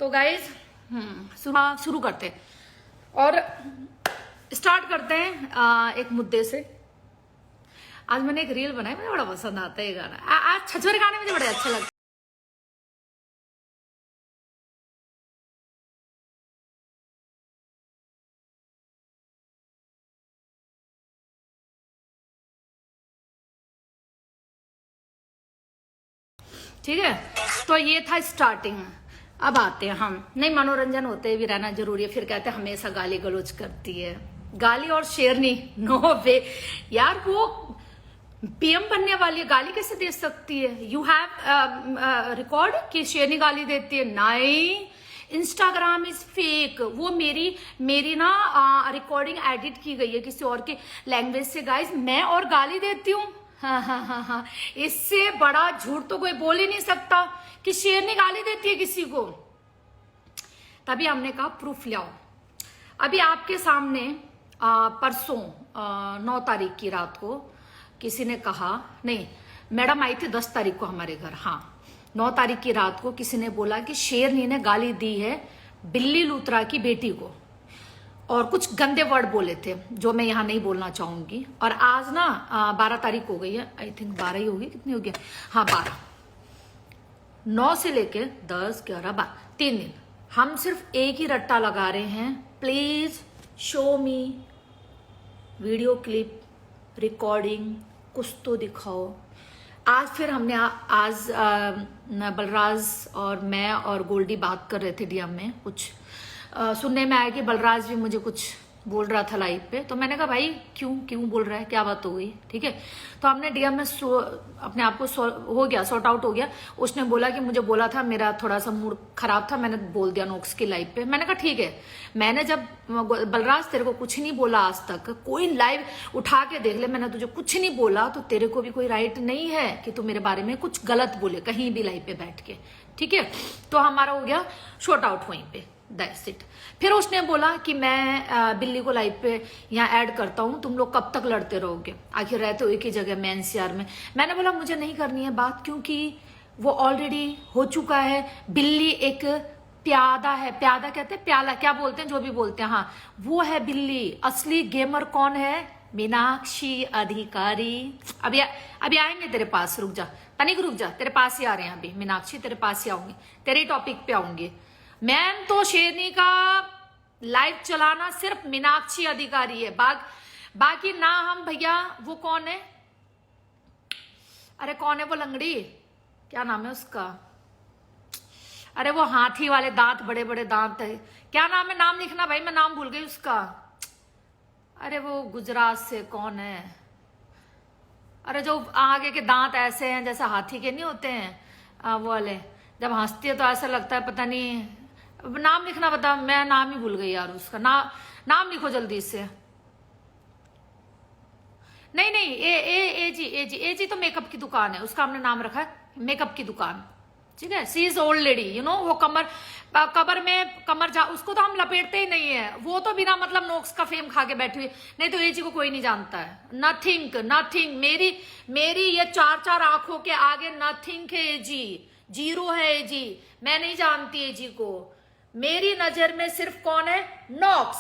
तो गाइज शुरू करते हैं और स्टार्ट करते हैं एक मुद्दे से। आज मैंने एक रील बनाई, मुझे बड़ा पसंद आता है ये गाना। आज छछोरे गाने मुझे बड़े अच्छे लगते हैं। ठीक है, तो ये था स्टार्टिंग। अब आते हैं हम, नहीं मनोरंजन होते भी रहना जरूरी है। फिर कहते हैं हमेशा गाली गलौज करती है। गाली और शेरनी, नो वे यार, वो पीएम बनने वाली गाली कैसे दे सकती है? यू हैव रिकॉर्ड कि शेरनी गाली देती है? नहीं, इंस्टाग्राम इज फेक। वो मेरी ना रिकॉर्डिंग एडिट की गई है किसी और के लैंग्वेज से। गाइज मैं और गाली देती हूँ? हाँ, इससे बड़ा झूठ तो कोई बोल ही नहीं सकता कि शेरनी गाली देती है किसी को। तभी हमने कहा प्रूफ लाओ। अभी आपके सामने परसों 9 तारीख की रात को किसी ने कहा, नहीं मैडम आई थी 10 तारीख को हमारे घर, हाँ 9 तारीख की रात को किसी ने बोला कि शेरनी ने गाली दी है बिल्ली लूथरा की बेटी को, और कुछ गंदे वर्ड बोले थे जो मैं यहाँ नहीं बोलना चाहूंगी। और आज ना 12 तारीख हो गई है, आई थिंक 12 ही होगी, कितनी होगी, हाँ 12, 9 से लेके 10, 11, 12, 3 दिन हम सिर्फ एक ही रट्टा लगा रहे हैं, please show me video clip, recording, कुछ तो दिखाओ। आज फिर हमने आज बलराज और मैं और गोल्डी बात कर रहे थे डीएम में। कुछ सुनने में आया कि बलराज भी मुझे कुछ बोल रहा था लाइव पे, तो मैंने कहा भाई क्यों बोल रहा है, क्या बात हो गई? ठीक है, तो हमने डीएम में अपने आप को हो गया, सॉर्ट आउट हो गया। उसने बोला कि मुझे बोला था, मेरा थोड़ा सा मूड खराब था, मैंने बोल दिया नोक्स की लाइव पे। मैंने कहा ठीक है, मैंने जब बलराज तेरे को कुछ नहीं बोला आज तक, कोई लाइव उठा के देख ले, मैंने तुझे कुछ नहीं बोला, तो तेरे को भी कोई राइट नहीं है कि तू मेरे बारे में कुछ गलत बोले कहीं भी लाइव पे बैठ के। ठीक है, तो हमारा हो गया शॉर्ट आउट वहीं पे, दैट्स इट। फिर उसने बोला कि मैं बिल्ली को लाइव पे यहाँ ऐड करता हूँ, तुम लोग कब तक लड़ते रहोगे, आखिर रहते हो एक ही जगह में एनसीआर में। मैंने बोला मुझे नहीं करनी है बात, क्योंकि वो ऑलरेडी हो चुका है। बिल्ली एक प्यादा है, प्यादा कहते हैं, प्याला क्या बोलते हैं, जो भी बोलते हैं, हाँ वो है बिल्ली। असली गेमर कौन है? मीनाक्षी अधिकारी। अभी आएंगे तेरे पास, रुक जा तनिक, रुक जा, तेरे पास ही आ रहे हैं अभी मीनाक्षी, तेरे पास ही आऊंगी, तेरे टॉपिक पे आऊंगी। मैम तो शेरनी का लाइव चलाना सिर्फ मीनाक्षी अधिकारी है, बाकी ना हम भैया। वो कौन है, अरे कौन है वो लंगड़ी, क्या नाम है उसका, अरे वो हाथी वाले दांत, बड़े बड़े दांत है, क्या नाम है, नाम लिखना भाई, मैं नाम भूल गई उसका। अरे वो गुजरात से कौन है, अरे जो आगे के दांत ऐसे हैं जैसे हाथी के नहीं होते हैं वो वाले, जब हंसती है तो ऐसा लगता है, पता नहीं नाम लिखना, बता, मैं नाम ही भूल गई यार उसका। नाम लिखो जल्दी से। नहीं ए जी तो मेकअप की दुकान है, उसका हमने नाम रखा है मेकअप की दुकान। ठीक है, she is old lady, you know, वो कमर में कमर जा, उसको तो हम लपेटते ही नहीं है, वो तो बिना मतलब नोक्स का फेम खा के बैठी हुई। नहीं तो ए जी को कोई नहीं जानता है, नथिंग। मेरी ये 4 आंखों के आगे नथिंग है ए जी, जीरो है ए जी। मैं नहीं जानती ए जी को, मेरी नजर में सिर्फ कौन है? Knox,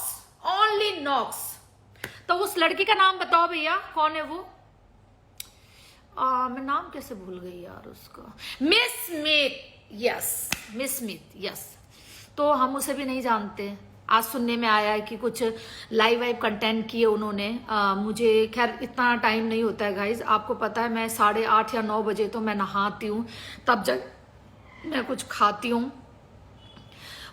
only Knox. तो उस लड़की का नाम बताओ भैया, कौन है वो? मैं नाम कैसे भूल गई यार उसका, miss Smith, yes miss Smith, yes. तो हम उसे भी नहीं जानते। आज सुनने में आया है कि कुछ लाइव कंटेंट किए उन्होंने। मुझे खैर इतना टाइम नहीं होता है गाइज, आपको पता है मैं 8:30 या 9 बजे तो मैं नहाती हूँ, तब जब मैं कुछ खाती हूँ।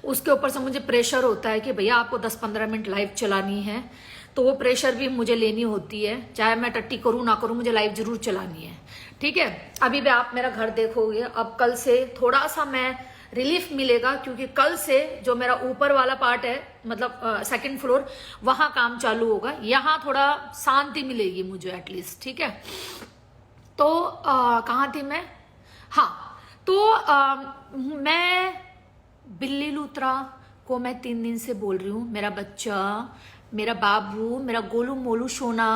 उसके ऊपर से मुझे प्रेशर होता है कि भैया आपको 10-15 मिनट लाइव चलानी है, तो वो प्रेशर भी मुझे लेनी होती है, चाहे मैं टट्टी करूँ ना करूँ, मुझे लाइव जरूर चलानी है। ठीक है, अभी भी आप मेरा घर देखोगे। अब कल से थोड़ा सा मैं रिलीफ मिलेगा, क्योंकि कल से जो मेरा ऊपर वाला पार्ट है, मतलब 2nd फ्लोर, वहां काम चालू होगा। यहाँ थोड़ा शांति मिलेगी मुझे एटलीस्ट। ठीक है, तो कहाँ थी मैं, हाँ, तो मैं बिल्ली लूथरा को मैं 3 दिन से बोल रही हूँ, मेरा बच्चा मेरा बाबू, मेरा गोलू मोलू सोना,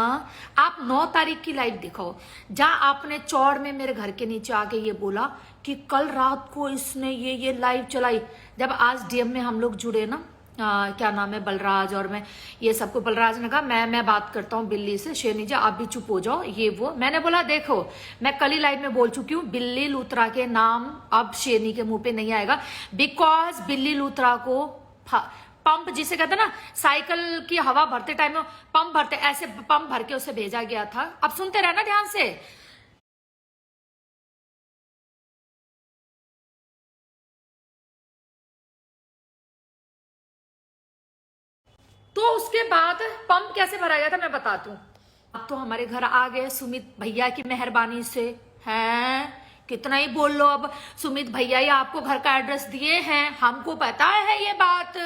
आप 9 तारीख की लाइव दिखाओ जहां आपने चौड़ में मेरे घर के नीचे आके ये बोला कि कल रात को इसने ये लाइव चलाई। जब आज डीएम में हम लोग जुड़े ना, क्या नाम है, बलराज और मैं, ये सबको बलराज ने कहा मैं बात करता हूँ बिल्ली से, शेरनी जी आप भी चुप हो जाओ, ये वो। मैंने बोला देखो मैं कल ही लाइव में बोल चुकी हूँ, बिल्ली लूथरा के नाम अब शेरनी के मुंह पे नहीं आएगा, बिकॉज बिल्ली लूथरा को पंप जिसे कहते ना, साइकिल की हवा भरते टाइम में पंप भरते, ऐसे पंप भर के उसे भेजा गया था। अब सुनते रहना ध्यान से। तो उसके बाद पंप कैसे भरा गया था मैं बताती हूँ। अब तो हमारे घर आ गए सुमित भैया की मेहरबानी से, हैं कितना ही बोल लो, अब सुमित भैया ही आपको घर का एड्रेस दिए हैं, हमको पता है ये बात,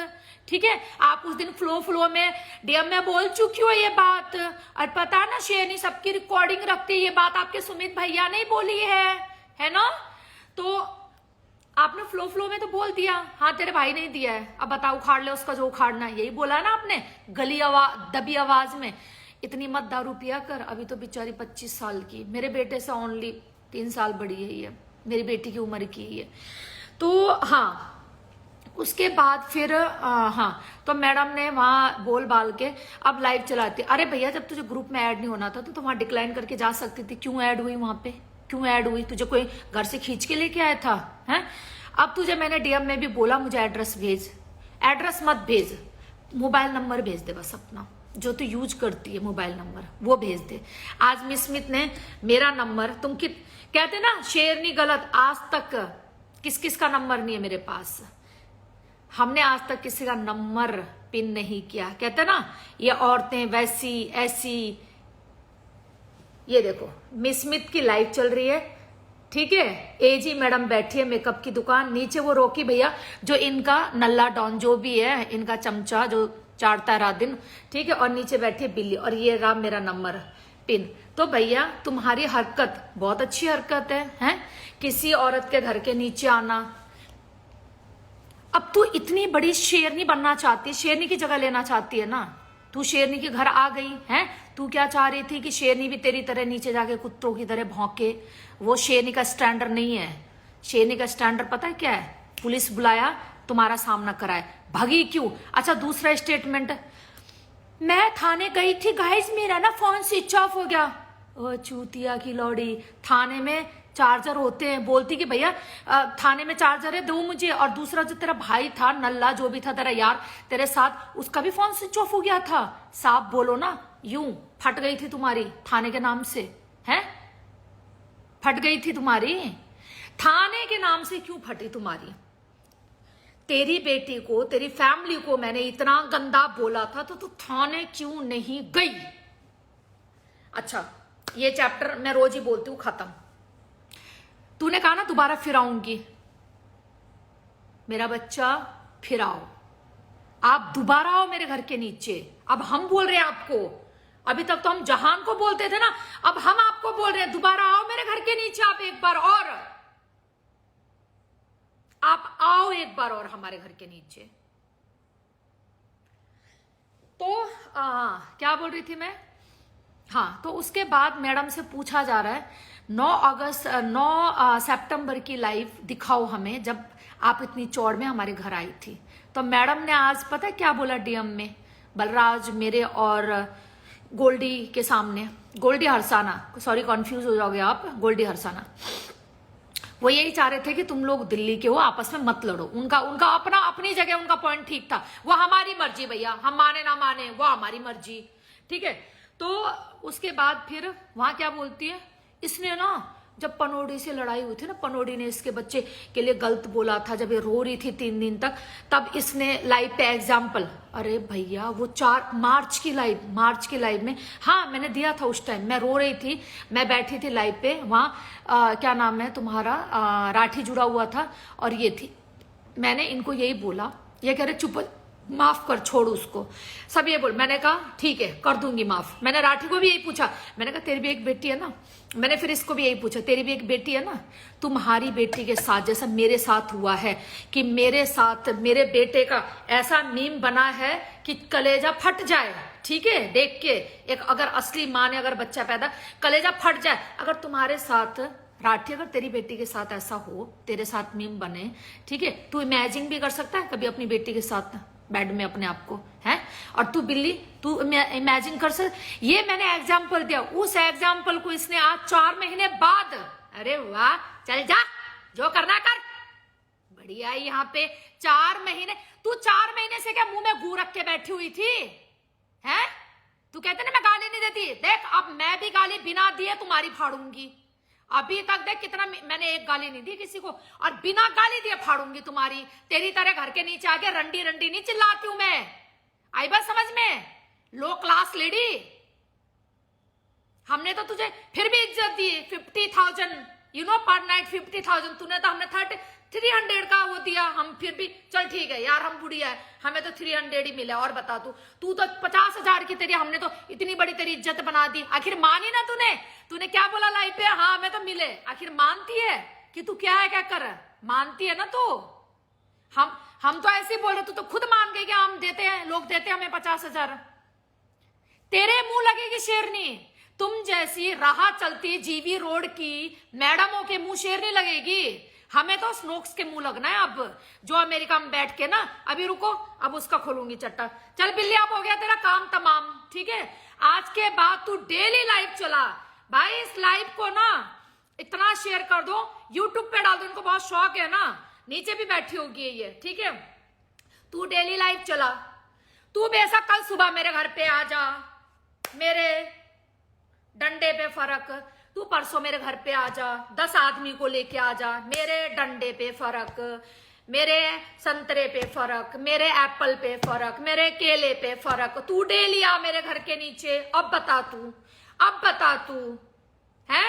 ठीक है। आप उस दिन फ्लो में डीएम में बोल चुकी हो ये बात, और पता है ना शेरनी सबकी रिकॉर्डिंग रखती है, ये बात आपके सुमित भैया ने बोली है ना। तो आपने फ्लो में तो बोल दिया, हाँ तेरे भाई ने दिया है, अब बताओ उखाड़ ले उसका जो उखाड़ना है, यही बोला ना आपने गली दबी आवाज में। इतनी मत दारू पिया कर, अभी तो बेचारी 25 साल की, मेरे बेटे से ओनली 3 साल बड़ी है ये, मेरी बेटी की उम्र की है। तो हाँ उसके बाद फिर हाँ तो मैडम ने वहां बोल बाल के अब लाइव चलाती। अरे भैया जब तुझे ग्रुप में ऐड नहीं होना था तो वहां डिक्लाइन करके जा सकती थी, क्यों ऐड हुई वहां पे, क्यों ऐड हुई? तुझे कोई घर से खींच के लेके आया था? हैं अब तुझे मैंने डीएम में भी बोला मुझे एड्रेस भेज, एड्रेस मत भेज, मोबाइल नंबर भेज दे बस अपना, जो तू यूज करती है मोबाइल नंबर वो भेज दे। आज मिस स्मिथ ने मेरा नंबर, तुम कहते ना शेरनी गलत, आज तक किस किस का नंबर नहीं है मेरे पास, हमने आज तक किसी का नंबर पिन नहीं किया। कहते ना ये औरतें वैसी ऐसी, ये देखो मिस स्मिथ की लाइव चल रही है, ठीक है। एजी मैडम बैठी है मेकअप की दुकान, नीचे वो रोकी भैया जो इनका नल्ला डॉन जो भी है, इनका चमचा जो चाटता है रात दिन, ठीक है, और नीचे बैठी है बिल्ली, और ये रहा मेरा नंबर पिन। तो भैया तुम्हारी हरकत बहुत अच्छी हरकत है? किसी औरत के घर के नीचे आना। अब तू इतनी बड़ी शेरनी बनना चाहती है, शेरनी की जगह लेना चाहती है ना, तू शेरनी के घर आ गई है। तू क्या चाह रही थी कि शेरनी भी तेरी तरह नीचे जाके कुत्तों की तरह भौंके? वो शेरनी का स्टैंडर्ड नहीं है। शेरनी का स्टैंडर्ड पता है क्या है? पुलिस बुलाया, तुम्हारा सामना कराए, भागी क्यों? अच्छा दूसरा स्टेटमेंट, मैं थाने गई थी गाइस, मेरा ना फोन स्विच ऑफ हो गया। ओ चूतिया की लौड़ी, थाने में चार्जर होते हैं, बोलती कि भैया थाने में चार्जर है दो मुझे। और दूसरा जो तेरा भाई था नल्ला जो भी था तेरा यार तेरे साथ, उसका भी फोन स्विच ऑफ हो गया था। साफ बोलो ना, यूं फट गई थी तुम्हारी थाने के नाम से, हैं? फट गई थी तुम्हारी थाने के नाम से, क्यों फटी तुम्हारी? तेरी बेटी को, तेरी फैमिली को मैंने इतना गंदा बोला था तो तू थाने क्यों नहीं गई? अच्छा ये चैप्टर मैं रोज ही बोलती हूं, खत्म। तूने कहा ना दोबारा फिर आऊंगी, मेरा बच्चा फिर आओ, आप दोबारा आओ मेरे घर के नीचे। अब हम बोल रहे हैं आपको, अभी तक तो हम जहान को बोलते थे ना, अब हम आपको बोल रहे हैं दोबारा आओ मेरे घर के नीचे, आप एक बार और, आप आओ एक बार और हमारे घर के नीचे। तो क्या बोल रही थी मैं? हाँ तो उसके बाद मैडम से पूछा जा रहा है 9 सितंबर की लाइव दिखाओ हमें, जब आप इतनी चौड़ में हमारे घर आई थी। तो मैडम ने आज पता है क्या बोला डीएम में, बलराज मेरे और गोल्डी के सामने, गोल्डी हरसाना, सॉरी कंफ्यूज हो जाओगे आप, गोल्डी हरसाना, वो यही चाह रहे थे कि तुम लोग दिल्ली के हो, आपस में मत लड़ो। उनका अपना अपनी जगह उनका पॉइंट ठीक था, वो हमारी मर्जी भैया, हम माने ना माने वो हमारी मर्जी, ठीक है। तो उसके बाद फिर वहां क्या बोलती है, इसने ना जब पनोड़ी से लड़ाई हुई थी ना, पनोड़ी ने इसके बच्चे के लिए गलत बोला था, जब ये रो रही थी 3 दिन तक, तब इसने लाइव पे एग्जाम्पल, अरे भैया वो 4 मार्च की लाइव में, हाँ मैंने दिया था उस टाइम, मैं रो रही थी, मैं बैठी थी लाइव पे, वहां क्या नाम है तुम्हारा, राठी जुड़ा हुआ था, और ये थी, मैंने इनको यही बोला, ये कह रहे माफ कर, छोड़ उसको। सब ये बोल, मैंने कहा ठीक है कर दूंगी माफ। मैंने राठी को भी यही पूछा, मैंने कहा तेरी भी एक बेटी है ना, मैंने फिर इसको भी यही पूछा तेरी भी एक बेटी है ना, तुम्हारी बेटी के साथ जैसा मेरे साथ हुआ है कि मेरे साथ मेरे बेटे का ऐसा मीम बना है कि कलेजा फट जाए, ठीक है देख के, एक अगर असली माँ ने अगर बच्चा पैदा, कलेजा फट जाए। अगर तुम्हारे साथ राठी, अगर तेरी बेटी के साथ ऐसा हो, तेरे साथ मीम बने, ठीक है, तू इमेजिन भी कर सकता है कभी अपनी बेटी के साथ बेड में अपने आप को, है? और तू बिल्ली, तू इमेजिन कर सक। ये मैंने एग्जाम्पल दिया, उस एग्जाम्पल को इसने आज 4 महीने बाद, अरे वाह चल जा जो करना कर, बढ़िया यहाँ पे 4 महीने, तू 4 महीने से क्या मुंह में गू रख के बैठी हुई थी, है? तू कहते ना मैं गाली नहीं देती, देख अब मैं भी गाली बिना दिए तुम्हारी फाड़ूंगी। अभी तक देख कितना, मैंने एक गाली नहीं दी किसी को, और बिना गाली दिए फाड़ूंगी तुम्हारी। तेरी तरह घर के नीचे आके रंडी रंडी नहीं चिल्लाती हूं मैं, आई बात समझ में? लो क्लास लेडी, हमने तो तुझे फिर भी इज्जत दी 50,000, यू नो पर नाइट 50,000, तूने तो हमने 300 का वो दिया, हम फिर भी चल ठीक है यार, हम बुढ़िया है, हमें तो 300 ही मिला। और बता तू तो 50,000 की तेरी, हमने तो इतनी बड़ी तेरी इज्जत बना दी। आखिर मानी ना तूने क्या बोला लाइफ पे, हाँ हमें तो मिले, आखिर मानती है कि तू क्या है क्या कर, मानती है ना तू? हम तो ऐसे ही बोल रहे, तू तो खुद मान गई कि हम देते हैं, लोग देते हैं हमें 50,000। तेरे मुंह लगेगी शेरनी, तुम जैसी राह चलती जीवी रोड की मैडमों के मुंह शेरनी लगेगी। हमें तो स्नोक्स के मुंह लगना है अब, जो अमेरिका में बैठ के ना, अभी रुको अब उसका खोलूंगी चट्टा। चल बिल्ली, अब हो गया तेरा काम तमाम, ठीक है? आज के बाद तू डेली लाइव चला भाई, इस लाइव को ना इतना शेयर कर दो, यूट्यूब पे डाल दो, इनको बहुत शौक है ना, नीचे भी बैठी होगी ये, ठीक है? तू डेली लाइव चला, तू बेशक कल सुबह मेरे घर पे आ जा, मेरे डंडे पे फर्क, तू परसों मेरे घर पे आ जा, 10 आदमी को लेके आ जा, मेरे डंडे पे फर्क, मेरे संतरे पे फर्क, मेरे एप्पल पे फर्क, मेरे केले पे फर्क, तू डेली आ मेरे घर के नीचे। अब बता तू है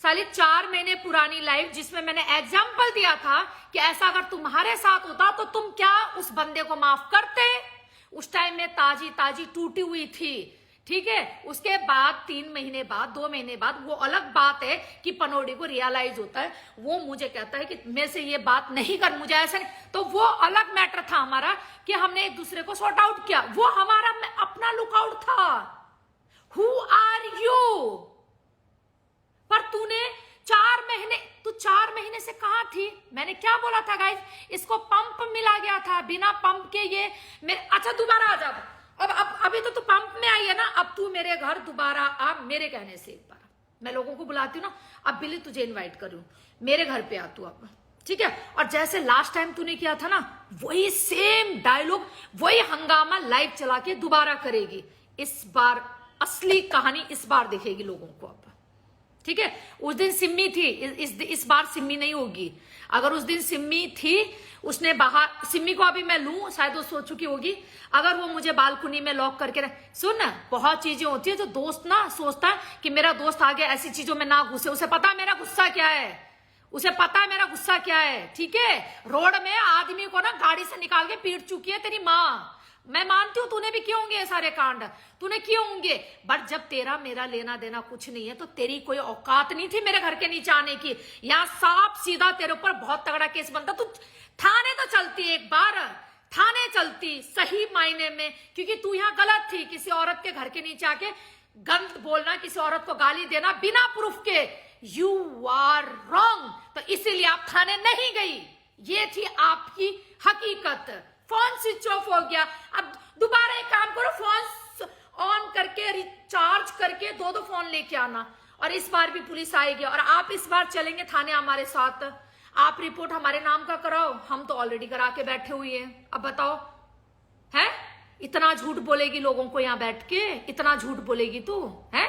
साली 4 महीने पुरानी लाइफ जिसमें मैंने एग्जाम्पल दिया था कि ऐसा अगर तुम्हारे साथ होता तो तुम क्या उस बंदे को माफ करते? उस टाइम में ताजी टूटी हुई थी, ठीक है? उसके बाद 3 महीने बाद, 2 महीने बाद, वो अलग बात है कि पनोड़ी को रियलाइज होता है, वो मुझे कहता है कि मेरे से ये बात नहीं कर, मुझे ऐसा नहीं, तो वो अलग मैटर था हमारा कि हमने एक दूसरे को सॉर्ट आउट किया, वो हमारा अपना लुकआउट था। Who are you? पर तूने 4 महीने से कहां थी? मैंने क्या बोला था गाइस, इसको पंप मिला गया था, बिना पंप के ये अच्छा दोबारा आ जा, अब अभी तो तू पंप में आई है ना, अब तू मेरे घर दोबारा आ, मेरे कहने से एक बार मैं लोगों को बुलाती हूँ ना, अब बिल्ली तुझे इनवाइट करूं, मेरे घर पे आ तू अब, ठीक है? और जैसे लास्ट टाइम तूने किया था ना, वही सेम डायलॉग, वही हंगामा लाइव चला के दोबारा करेगी। इस बार असली कहानी इस बार दिखेगी लोगों को अब, ठीक है? उस दिन सिम्मी थी, इस बार सिम्मी नहीं होगी। अगर उस दिन सिम्मी थी, उसने बाहर, सिम्मी को अभी मैं लूं, शायद वो सो चुकी होगी, अगर वो मुझे बालकुनी में लॉक करके सुन, बहुत चीजें होती है जो दोस्त ना सोचता है कि मेरा दोस्त आगे ऐसी चीजों में ना घुसे, उसे पता है मेरा गुस्सा क्या है, उसे पता है मेरा गुस्सा क्या है, ठीक है? रोड में आदमी को ना गाड़ी से निकाल के पीट चुकी है तेरी माँ, मैं मानती हूं तूने भी किए होंगे ये सारे कांड, तूने किए होंगे, बट जब तेरा मेरा लेना देना कुछ नहीं है तो तेरी कोई औकात नहीं थी मेरे घर के नीचे आने की। यहाँ साफ सीधा तेरे ऊपर बहुत तगड़ा केस बनता, तू थाने तो चलती, एक बार थाने चलती सही मायने में, क्योंकि तू यहाँ गलत थी, किसी औरत के घर के नीचे आके गंद बोलना, किसी औरत को गाली देना बिना प्रूफ के, यू आर रॉन्ग। तो इसीलिए आप थाने नहीं गई, ये थी आपकी हकीकत। फोन स्विच ऑफ हो गया, अब दोबारा एक काम करो, फोन ऑन करके रिचार्ज करके 2 फोन लेके आना, और इस बार भी पुलिस आएगी और आप इस बार चलेंगे थाने हमारे साथ, आप रिपोर्ट हमारे नाम का कराओ, हम तो ऑलरेडी करा के बैठे हुए हैं। अब बताओ, है इतना झूठ बोलेगी लोगों को यहाँ बैठ के, इतना झूठ बोलेगी तू, है?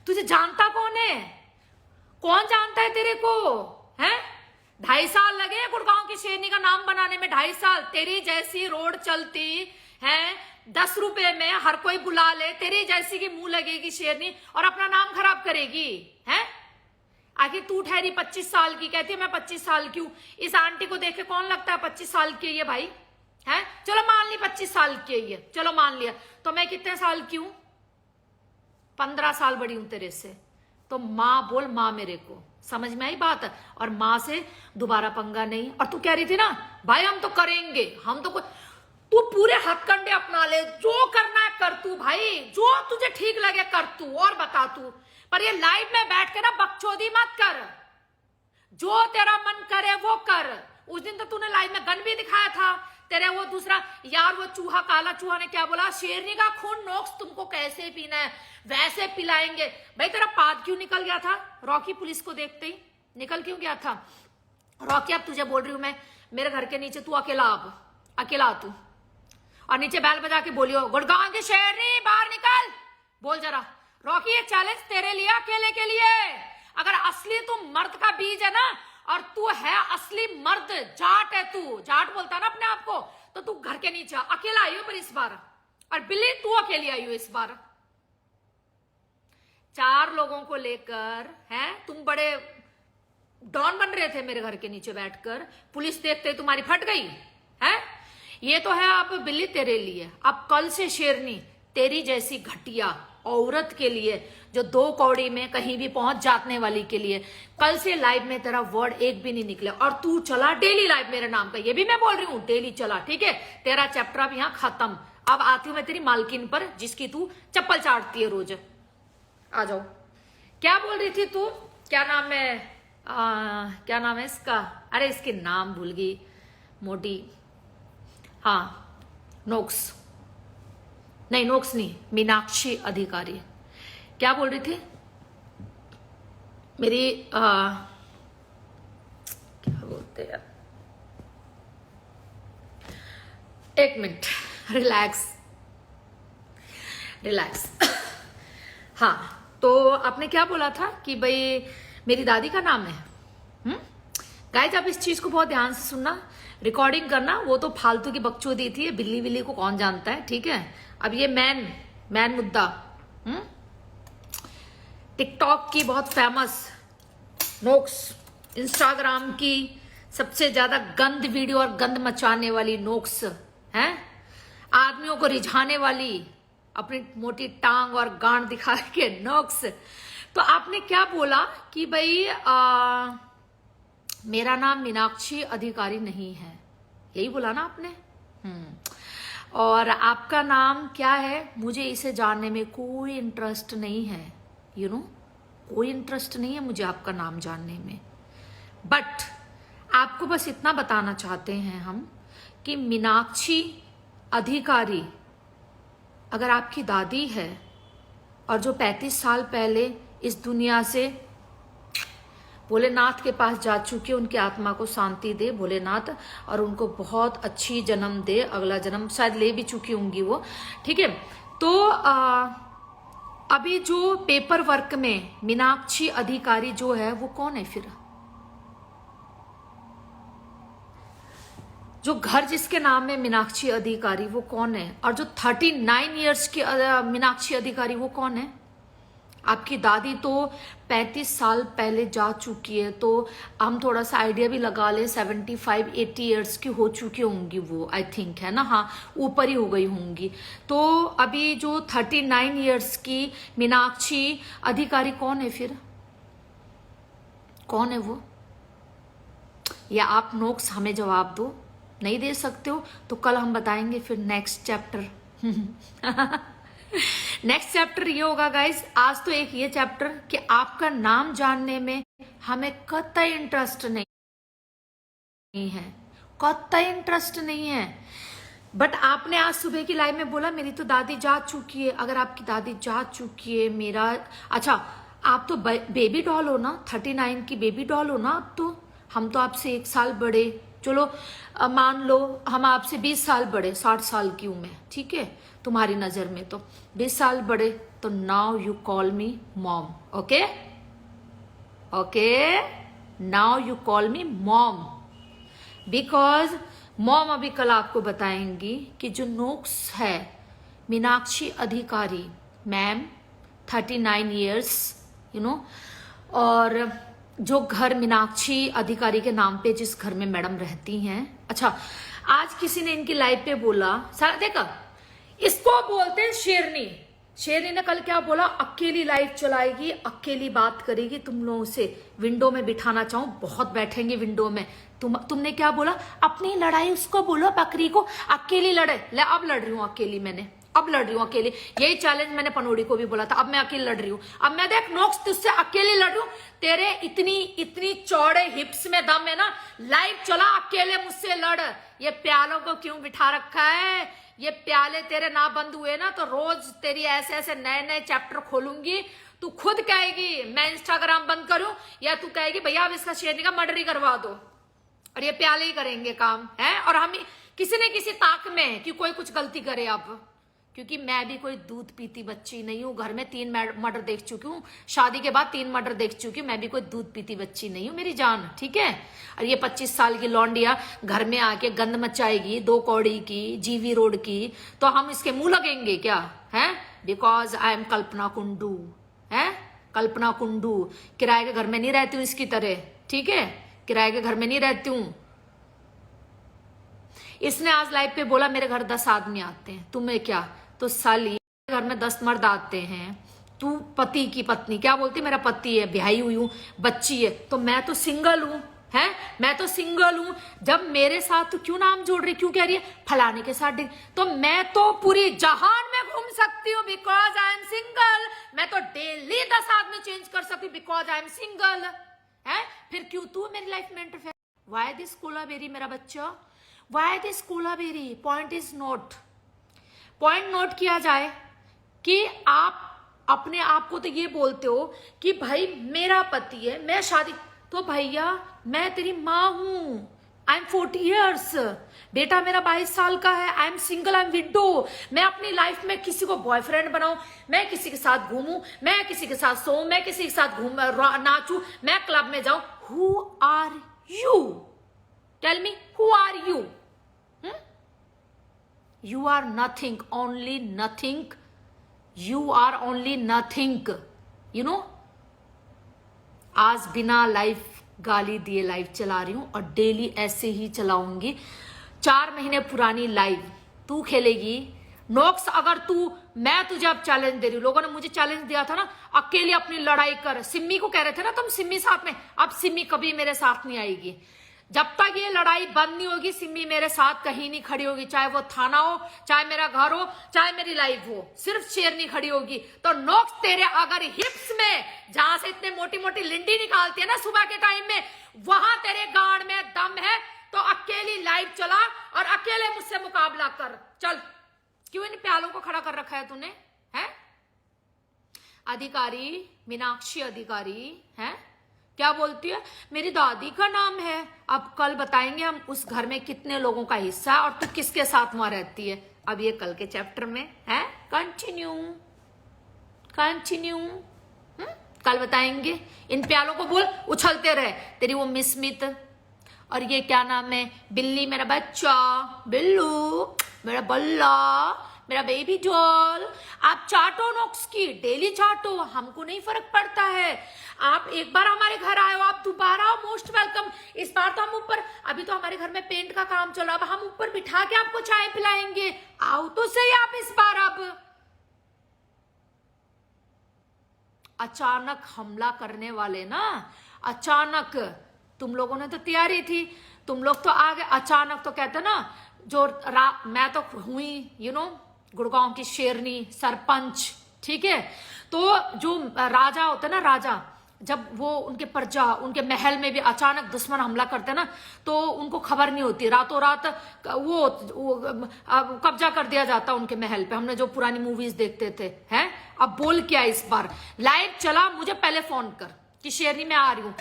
तुझे जानता कौन है? कौन जानता है तेरे को, है? 2.5 साल लगे गुड़गांव की शेरनी का नाम बनाने में, 2.5 साल। तेरी जैसी रोड चलती है 10 रुपए में हर कोई बुला ले, तेरी जैसी की मुंह लगेगी शेरनी और अपना नाम खराब करेगी, है? आखिर तू ठहरी 25 साल की, कहती है मैं 25 साल की हूं। इस आंटी को देख के कौन लगता है 25 साल की ये भाई, है? चलो मान ली 25 साल की है, चलो मान लिया, तो मैं कितने साल की हूं? 15 साल बड़ी हूं तेरे से। तो माँ बोल माँ मेरे को, समझ में आई बात? और माँ से दोबारा पंगा नहीं। और तू कह रही थी ना भाई हम तो करेंगे, हम तो तू पूरे हथकंडे अपना ले, जो करना है कर तू भाई, जो तुझे ठीक लगे कर तू, और बता तू। पर ये लाइव में बैठ के ना बकचोदी मत कर, जो तेरा मन करे वो कर। उस दिन तो तूने लाइव में गन भी दिखाया था, तेरे वो दूसरा यार वो चूहा, काला चूहा ने क्या बोला, शेरनी का खून नोक्स तुमको कैसे पीना है वैसे पिलाएंगे। भाई तेरा पाद क्यों निकल गया था रॉकी पुलिस को देखते ही? निकल क्यों गया था रॉकी? अब तुझे बोल रही हूं मैं, मेरे घर के नीचे तू अकेला, अब अकेला आ तू, और नीचे बैल बजा के बोलियो गुड़गांव की शेरनी बाहर निकल, बोल जरा। रॉकी ये चैलेंज तेरे लिए, अकेले के लिए। अगर असली तू मर्द का बीज है ना, और तू है असली मर्द, जाट है तू, जाट बोलता है ना अपने आप को, तो तू घर के नीचे अकेला आई हो पर इस बार, और बिल्ली तू अकेली आई हो इस बार। 4 लोगों को लेकर है तुम बड़े डॉन बन रहे थे मेरे घर के नीचे बैठकर, पुलिस देखते तुम्हारी फट गई है। ये तो है अब बिल्ली तेरे लिए, अब कल से शेरनी तेरी जैसी घटिया औरत के लिए, जो 2 कौड़ी में कहीं भी पहुंच जाने वाली के लिए, कल से लाइव में तेरा वर्ड एक भी नहीं निकले। और तू चला डेली लाइव मेरे नाम का, ये भी मैं बोल रही हूं, डेली चला, ठीक है? तेरा चैप्टर अब यहां खत्म। अब आती हूं मैं तेरी मालकिन पर, जिसकी तू चप्पल चाटती है रोज। आ जाओ। क्या बोल रही थी तू? क्या नाम है, क्या नाम है इसका? अरे इसके नाम भूल गई, मोटी, हाँ नोक्स, नहीं नोक्स नहीं, मीनाक्षी अधिकारी। क्या बोल रही थी मेरी क्या बोलते हैं, एक मिनट, रिलैक्स रिलैक्स। हाँ तो आपने क्या बोला था कि भाई मेरी दादी का नाम है। गाइस आप इस चीज को बहुत ध्यान से सुनना, रिकॉर्डिंग करना, वो तो फालतू की बकचोदी थी, बिल्ली बिल्ली को कौन जानता है, ठीक है? अब ये मैन मुद्दा, टिकटॉक की बहुत फेमस नोक्स, इंस्टाग्राम की सबसे ज्यादा गंद वीडियो और गंद मचाने वाली नोक्स है, आदमियों को रिझाने वाली, अपनी मोटी टांग और गांड दिखा के नोक्स। तो आपने क्या बोला कि भाई मेरा नाम मीनाक्षी अधिकारी नहीं है, यही बोला ना आपने? और आपका नाम क्या है? मुझे इसे जानने में कोई इंटरेस्ट नहीं है, यू नो, कोई इंटरेस्ट नहीं है मुझे आपका नाम जानने में। बट आपको बस इतना बताना चाहते हैं हम कि मीनाक्षी अधिकारी अगर आपकी दादी है, और जो 35 साल पहले इस दुनिया से भोलेनाथ के पास जा चुके, उनकी आत्मा को शांति दे भोलेनाथ, और उनको बहुत अच्छी जन्म दे, अगला जन्म शायद ले भी चुकी होंगी वो, ठीक है? तो अभी जो पेपर वर्क में मीनाक्षी अधिकारी जो है वो कौन है फिर? जो घर जिसके नाम है मीनाक्षी अधिकारी वो कौन है? और जो 39 इयर्स की मीनाक्षी अधिकारी वो कौन है? आपकी दादी तो 35 साल पहले जा चुकी है, तो हम थोड़ा सा आइडिया भी लगा ले, 75-80 इयर्स की हो चुकी होंगी वो, आई थिंक, है ना? हाँ ऊपर ही हो गई होंगी। तो अभी जो 39 इयर्स की मीनाक्षी अधिकारी कौन है फिर? कौन है वो? या आप नोक्स हमें जवाब दो। नहीं दे सकते हो तो कल हम बताएंगे फिर नेक्स्ट चैप्टर। नेक्स्ट चैप्टर ये होगा गाइस, आज तो एक ये चैप्टर कि आपका नाम जानने में हमें कतई इंटरेस्ट नहीं है, कतई इंटरेस्ट नहीं है। बट आपने आज सुबह की लाइव में बोला मेरी तो दादी जा चुकी है। अगर आपकी दादी जा चुकी है, मेरा अच्छा, आप तो बेबी डॉल हो ना, 39 की बेबी डॉल हो ना आप तो। हम तो आपसे 1 साल बड़े, चलो मान लो हम आपसे 20 साल बड़े, 60 साल की हूं मैं, ठीक है? तुम्हारी नजर में तो 20 साल बड़े। तो now you call me mom, okay okay, now you call me mom, because mom अभी कल आपको बताएंगी कि जो नोक्स है मीनाक्षी अधिकारी मैम, 39 इयर्स, यू नो, और जो घर मीनाक्षी अधिकारी के नाम पे जिस घर में मैडम रहती हैं, अच्छा आज किसी ने इनकी लाइव पे बोला, सारा देखा, इसको बोलते हैं शेरनी। शेरनी ने कल क्या बोला, अकेली लाइव चलाएगी, अकेली बात करेगी, तुम लोगों से विंडो में बिठाना चाहूं, बहुत बैठेंगे विंडो में। तुमने क्या बोला, अपनी लड़ाई उसको बोलो, बकरी को, अकेली लड़े। ले अब लड़ रही हूं अकेली, मैंने अब लड़ रही हूं अकेली। यही चैलेंज मैंने पनोड़ी को भी बोला था, अब मैं अकेली लड़ रही हूं। अब मैं देख नोक्स तुझसे अकेली लड़ रही हूं, तेरे इतनी चौड़े हिप्स में दम है ना, लाइव चला, अकेले मुझसे लड़। ये प्यालों को क्यों बिठा रखा है, ये प्याले तेरे ना बंद हुए ना तो रोज तेरी ऐसे ऐसे नए नए चैप्टर खोलूंगी। तू खुद कहेगी मैं इंस्टाग्राम बंद करूं, या तू कहेगी भैया अब इसका शेरनी का मर्डर ही करवा दो, और ये प्याले ही करेंगे काम है। और हम किसी न किसी ताक में है कि कोई कुछ गलती करे अब, क्योंकि मैं भी कोई दूध पीती बच्ची नहीं हूं। घर में 3 मर्डर देख चुकी हूँ, शादी के बाद 3 मर्डर देख चुकी हूँ। मैं भी कोई दूध पीती बच्ची नहीं हूं मेरी जान, ठीक है। और ये 25 साल की लौंडिया घर में आके गंद मचाएगी 2 कौड़ी की, जीवी रोड की, तो हम इसके मुंह लगेंगे क्या है? बिकॉज आई एम कल्पना कुंडू, है कल्पना कुंडू। किराए के घर में नहीं रहती हूँ इसकी तरह, ठीक है, किराए के घर में नहीं रहती हूँ। इसने आज लाइव पे बोला मेरे घर 10 आदमी आते हैं, तुम्हें क्या? तो साली घर में 10 मर्द आते हैं, तू पति की पत्नी क्या बोलती, मेरा पति है, ब्याही हुई हूं, बच्ची है, तो मैं तो सिंगल हूं, है मैं तो सिंगल हूं। जब मेरे साथ तो क्यों नाम जोड़ रही, क्यों कह रही है फलाने के साथ, तो मैं तो पूरी जहान में घूम सकती हूँ बिकॉज आई एम सिंगल। मैं तो डेली 10 आदमी चेंज कर सकती हूँ बिकॉज आई एम सिंगल, है। फिर क्यों तू मेरी लाइफ में इंटरफेयर? वाई दिस कोलाबेरी मेरा बच्चा, why this kolaveri? Point is note, point note किया जाए कि आप अपने आप को तो ये बोलते हो कि भाई मेरा पति है, मैं शादी, तो भैया मैं तेरी माँ हूं, आई एम 40 years, बेटा मेरा 22 साल का है, I am single, I am window. मैं अपनी लाइफ में किसी को बॉयफ्रेंड बनाऊं, मैं किसी के साथ घूमूं, मैं किसी के साथ सोऊं, मैं किसी के साथ नाचूं, मैं क्लब में जाऊं। Who are you? Tell me, who are you? You are nothing, only nothing. You are only nothing. You know? आज बिना लाइव गाली दिए लाइव चला रही हूं और डेली ऐसे ही चलाऊंगी। 4 महीने पुरानी लाइव तू खेलेगी नोक्स। अगर तू, मैं तुझे अब चैलेंज दे रही हूं, लोगों ने मुझे चैलेंज दिया था ना, अकेले अपनी लड़ाई कर। सिम्मी को कह रहे थे ना तुम, सिम्मी साथ में, अब सिम्मी कभी मेरे साथ नहीं आएगी। जब तक ये लड़ाई बंद नहीं होगी, सिम्मी मेरे साथ कहीं नहीं खड़ी होगी, चाहे वो थाना हो, चाहे मेरा घर हो, चाहे मेरी लाइफ हो, सिर्फ शेरनी खड़ी होगी। तो नोक्स तेरे अगर हिप्स में, जहां से इतने मोटी मोटी लिंडी निकालती है ना सुबह के टाइम में, वहां तेरे गाड़ में दम है, तो अकेली लाइव चला और अकेले मुझसे मुकाबला कर। चल, क्यों इन प्यालों को खड़ा कर रखा है तूने, है? अधिकारी, मीनाक्षी अधिकारी, है, क्या बोलती है? मेरी दादी का नाम है। अब कल बताएंगे हम उस घर में कितने लोगों का हिस्सा है और तू किसके साथ वहां रहती है। अब ये कल के चैप्टर में है, कंटिन्यू कंटिन्यू, कल बताएंगे। इन प्यालों को बोल उछलते रहे, तेरी वो मिसमित और ये क्या नाम है, बिल्ली मेरा बच्चा, बिल्लू मेरा बल्ला, मेरा बेबी डॉल। आप चाटो नोक्स की, डेली चाटो, हमको नहीं फर्क पड़ता है। आप एक बार हमारे घर आए हो, आप दोबारा आओ, मोस्ट वेलकम। इस बार तो हम ऊपर, अभी तो हमारे घर में पेंट का काम चल रहा, अब हम ऊपर बिठा के आपको चाय पिलाएंगे। आओ तो सही आप इस बार। अब अचानक हमला करने वाले ना, अचानक, तुम लोगों ने तो तैयारी थी, तुम लोग तो आ गए अचानक। तो कहते ना, जो मैं तो हुई गुड़गांव की शेरनी, सरपंच, ठीक है। तो जो राजा होते ना, राजा, जब वो उनके प्रजा, उनके महल में भी अचानक दुश्मन हमला करते ना, तो उनको खबर नहीं होती, रातों रात वो कब्जा कर दिया जाता उनके महल पे। हमने जो पुरानी मूवीज देखते थे, हैं। अब बोल क्या इस बार लाइव चला, मुझे पहले फोन कर कि शेरनी में आ रही हूं।